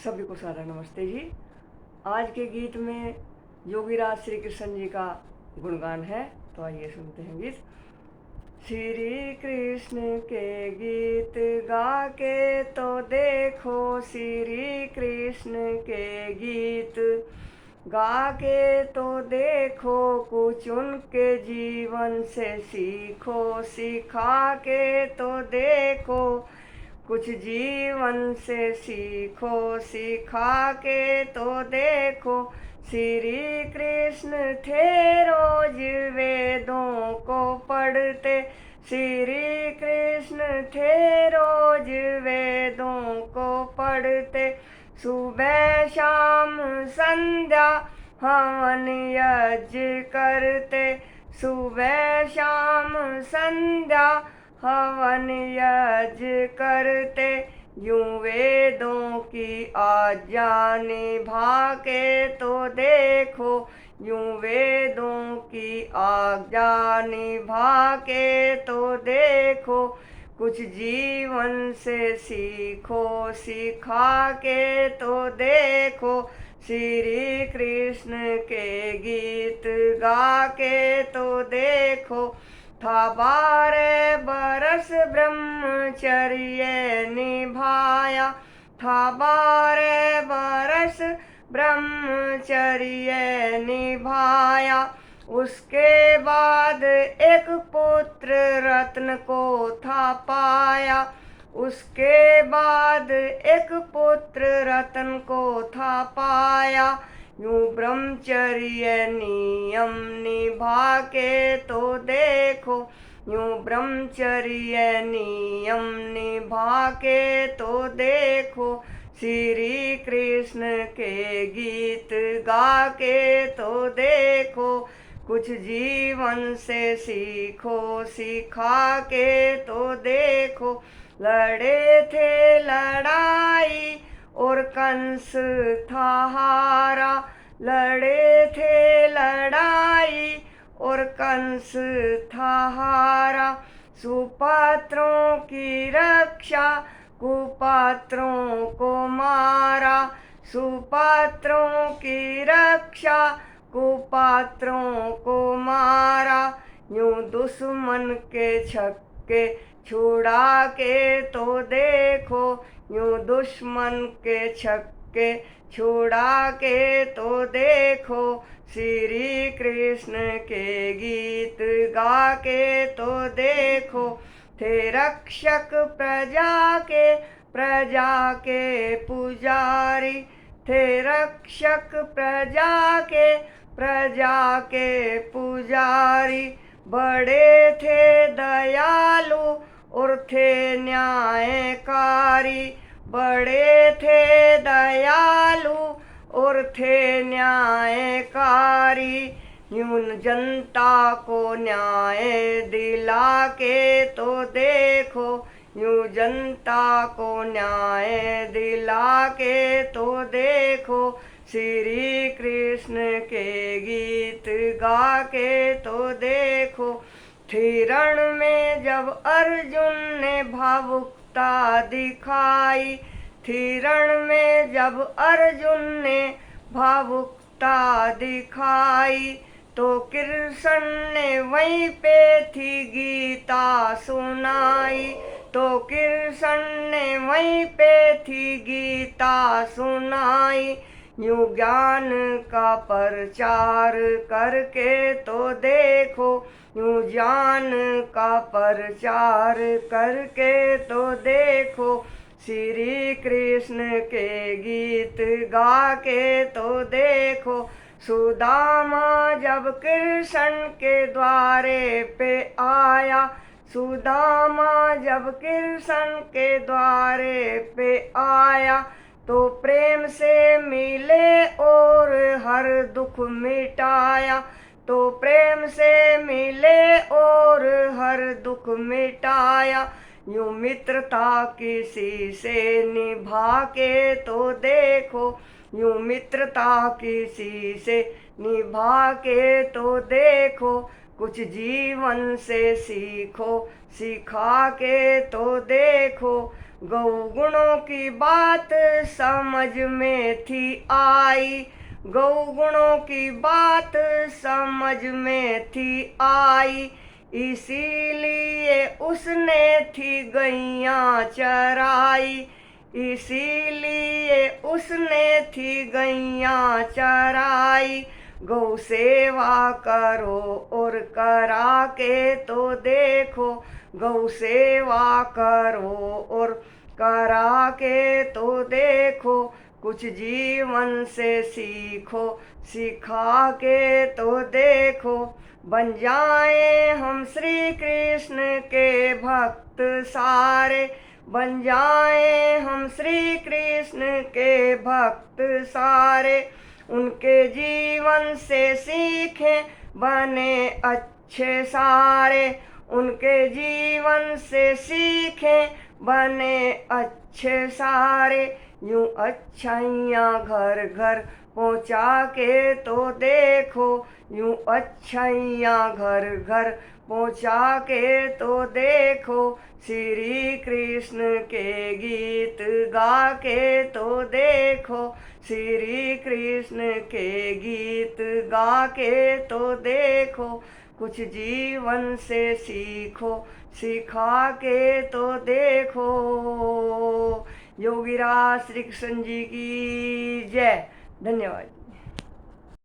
सभी को सारा नमस्ते जी। आज के गीत में योगीराज श्री कृष्ण जी का गुणगान है, तो आइए सुनते हैं गीत। श्री कृष्ण के गीत गा के तो देखो, श्री कृष्ण के गीत गा के तो देखो, कुछ उनके जीवन से सीखो, सिखा के तो देखो, कुछ जीवन से सीखो, सिखा के तो देखो। श्री कृष्ण थे रोज वेदों को पढ़ते, श्री कृष्ण थे रोज वेदों को पढ़ते, सुबह शाम संध्या हवन यज्ञ करते, सुबह शाम संध्या हवन यज्ञ करते, यूं वेदों की आज्ञा निभा के तो देखो, यूं वेदों की आज्ञा निभा के तो देखो, कुछ जीवन से सीखो, सिखा के तो देखो। श्री कृष्ण के गीत गा के तो देखो। था 12 बरस ब्रह्मचर्य निभाया, था 12 बरस ब्रह्मचर्य निभाया, उसके बाद एक पुत्र रत्न को था पाया, उसके बाद एक पुत्र रत्न को था पाया, यूं ब्रह्मचर्य नियम निभा के तो देखो, यूं ब्रह्मचर्य नियम निभा के तो देखो। श्री कृष्ण के गीत गा के तो देखो, कुछ जीवन से सीखो, सिखा के तो देखो। लड़े थे लड़ाई और कंस था हारा, लड़े थे लड़ाई और कंस था हारा, सुपात्रों की रक्षा कुपात्रों को मारा, सुपात्रों की रक्षा कुपात्रों को मारा, यूं दुश्मन के छक्के छुड़ा के तो देखो, यूं दुश्मन के छक्के छुड़ा के तो देखो। श्री कृष्ण के गीत गा के तो देखो, थे रक्षक प्रजा के पुजारी, थे रक्षक प्रजा के पुजारी, बड़े थे दयालु और थे न्यायकारी, बड़े थे दयालु और थे न्यायकारी, यूं जनता को न्याय दिला के तो देखो, यूं जनता को न्याय दिला के तो देखो। श्री कृष्ण के गीत गा के तो देखो। थी रण में जब अर्जुन ने भावुकता दिखाई, थी रण में जब अर्जुन ने भावुकता दिखाई, तो कृष्ण ने वहीं पे थी गीता सुनाई, तो कृष्ण ने वहीं पे थी गीता सुनाई, यूं ज्ञान का प्रचार करके तो देखो, यूं ज्ञान का प्रचार करके तो देखो। श्री कृष्ण के गीत गा के तो देखो। सुदामा जब कृष्ण के द्वारे पे आया, सुदामा जब कृष्ण के द्वारे पे आया, तो प्रेम से मिले और हर दुख मिटाया, तो प्रेम से मिले और हर दुख मिटाया, यूं मित्रता किसी से निभा के तो देखो, यूं मित्रता किसी से निभा के तो देखो। कुछ जीवन से सीखो, सिखा के तो देखो। गौ गुणों की बात समझ में थी आई, गौ गुणों की बात समझ में थी आई, इसीलिए उसने थी गैया चराई, इसीलिए उसने थी गैया चराई। गौ सेवा करो और करा के तो देखो, गौ सेवा करो और करा के तो देखो। कुछ जीवन से सीखो, सिखा के तो देखो। बन जाए हम श्री कृष्ण के भक्त सारे, बन जाए हम श्री कृष्ण के भक्त सारे। उनके जीवन से सीखें बने अच्छे सारे, उनके जीवन से सीखें बने अच्छे सारे। यूं अच्छाइयाँ घर घर पहुँचा के तो देखो, यूं अच्छाइयाँ घर घर पहुँचा के तो देखो। श्री कृष्ण के गीत गा के तो देखो, श्री कृष्ण के गीत गा के तो देखो। कुछ जीवन से सीखो, सिखा के तो देखो। योगीराज श्री कृष्ण जी की जय। धन्यवाद।